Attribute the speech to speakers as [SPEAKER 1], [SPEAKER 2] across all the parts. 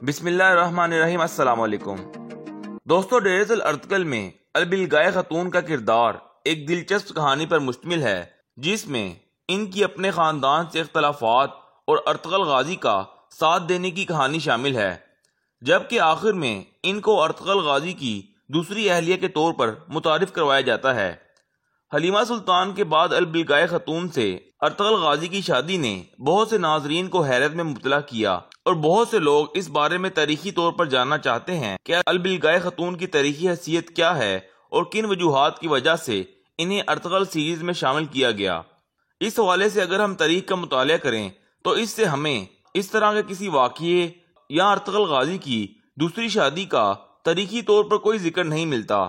[SPEAKER 1] بسم اللہ الرحمن الرحیم۔ السلام علیکم دوستو، ڈیرز الارتکل میں البلگائے خاتون کا کردار ایک دلچسپ کہانی پر مشتمل ہے، جس میں ان کی اپنے خاندان سے اختلافات اور ارطغرل غازی کا ساتھ دینے کی کہانی شامل ہے، جبکہ آخر میں ان کو ارطغرل غازی کی دوسری اہلیہ کے طور پر متعارف کروایا جاتا ہے۔ حلیمہ سلطان کے بعد البلگائے خاتون سے ارطغرل غازی کی شادی نے بہت سے ناظرین کو حیرت میں مبتلا کیا، اور بہت سے لوگ اس بارے میں تاریخی طور پر جاننا چاہتے ہیں کہ البلگائے خاتون کی تاریخی حیثیت کیا ہے اور کن وجوہات کی وجہ سے انہیں ارطغرل سیریز میں شامل کیا گیا۔ اس حوالے سے اگر ہم تاریخ کا مطالعہ کریں تو اس سے ہمیں اس طرح کے کسی واقعے یا ارطغرل غازی کی دوسری شادی کا تاریخی طور پر کوئی ذکر نہیں ملتا۔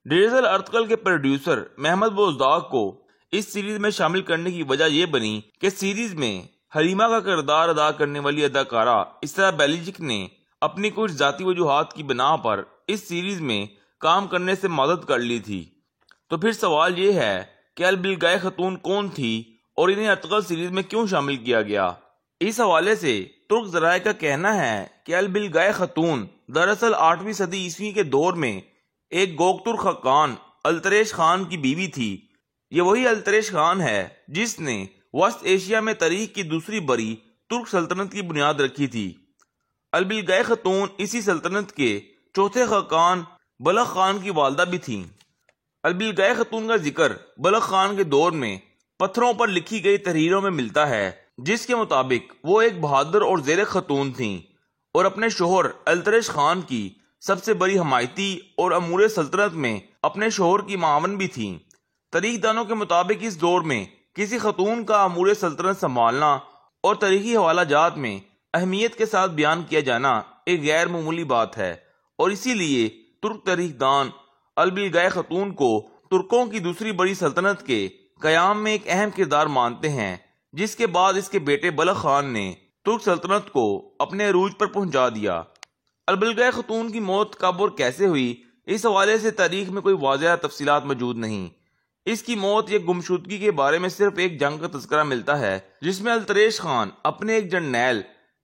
[SPEAKER 1] ڈیرز الارتکل کے پروڈیوسر محمد بوزداغ کو اس سیریز میں شامل کرنے کی وجہ یہ بنی کہ سیریز میں حلیمہ کا کردار ادا کرنے والی اداکارہ اسرا بیلیجک نے اپنی کچھ ذاتی وجوہات کی بنا پر اس سیریز میں کام کرنے سے معذرت کر لی تھی۔ تو پھر سوال یہ ہے کہ البلگائے خاتون کون تھی اور انہیں ارطغرل سیریز میں کیوں شامل کیا گیا؟ اس حوالے سے ترک ذرائع کا کہنا ہے کہ البلگائے خاتون دراصل 8ویں صدی عیسوی کے دور میں ایک گوکترک خاقان التریش خان کی بیوی تھی۔ یہ وہی التریش خان ہے جس نے وسط ایشیا میں تاریخ کی دوسری بڑی ترک سلطنت کی بنیاد رکھی تھی۔ البلگائے خاتون اسی سلطنت کے چوتھے خاقان بلخ خان کی والدہ بھی تھیں۔ البلگائے خاتون کا ذکر بلخ خان کے دور میں پتھروں پر لکھی گئی تحریروں میں ملتا ہے، جس کے مطابق وہ ایک بہادر اور زیرک خاتون تھیں اور اپنے شوہر التریش خان کی سب سے بڑی حمایتی اور امور سلطنت میں اپنے شوہر کی معاون بھی تھیں۔ تاریخ دانوں کے مطابق اس دور میں کسی خاتون کا امور سلطنت سنبھالنا اور تاریخی حوالہ جات میں اہمیت کے ساتھ بیان کیا جانا ایک غیر معمولی بات ہے، اور اسی لیے ترک تاریخ دان البلگائے خاتون کو ترکوں کی دوسری بڑی سلطنت کے قیام میں ایک اہم کردار مانتے ہیں، جس کے بعد اس کے بیٹے بلخ خان نے ترک سلطنت کو اپنے عروج پر پہنچا دیا۔ البلگائے خاتون کی موت کب اور کیسے ہوئی، اس حوالے سے تاریخ میں کوئی واضح تفصیلات موجود نہیں۔ اس کی موت یا گمشدگی کے بارے میں صرف ایک جنگ کا تذکرہ ملتا ہے، جس میں التریش خان اپنے ایک جرنیل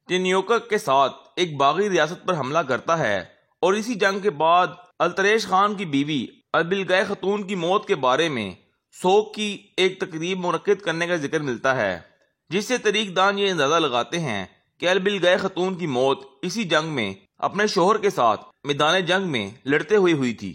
[SPEAKER 1] ٹینیوکک کے ساتھ ایک باغی ریاست پر حملہ کرتا ہے، اور اسی جنگ کے بعد التریش خان کی بیوی البلگائے خاتون کی موت کے بارے میں سوگ کی ایک تقریب منعقد کرنے کا ذکر ملتا ہے، جس سے تاریخ دان یہ اندازہ لگاتے ہیں کہ البلگائے خاتون کی موت اسی جنگ میں اپنے شوہر کے ساتھ میدان جنگ میں لڑتے ہوئے ہوئی تھی۔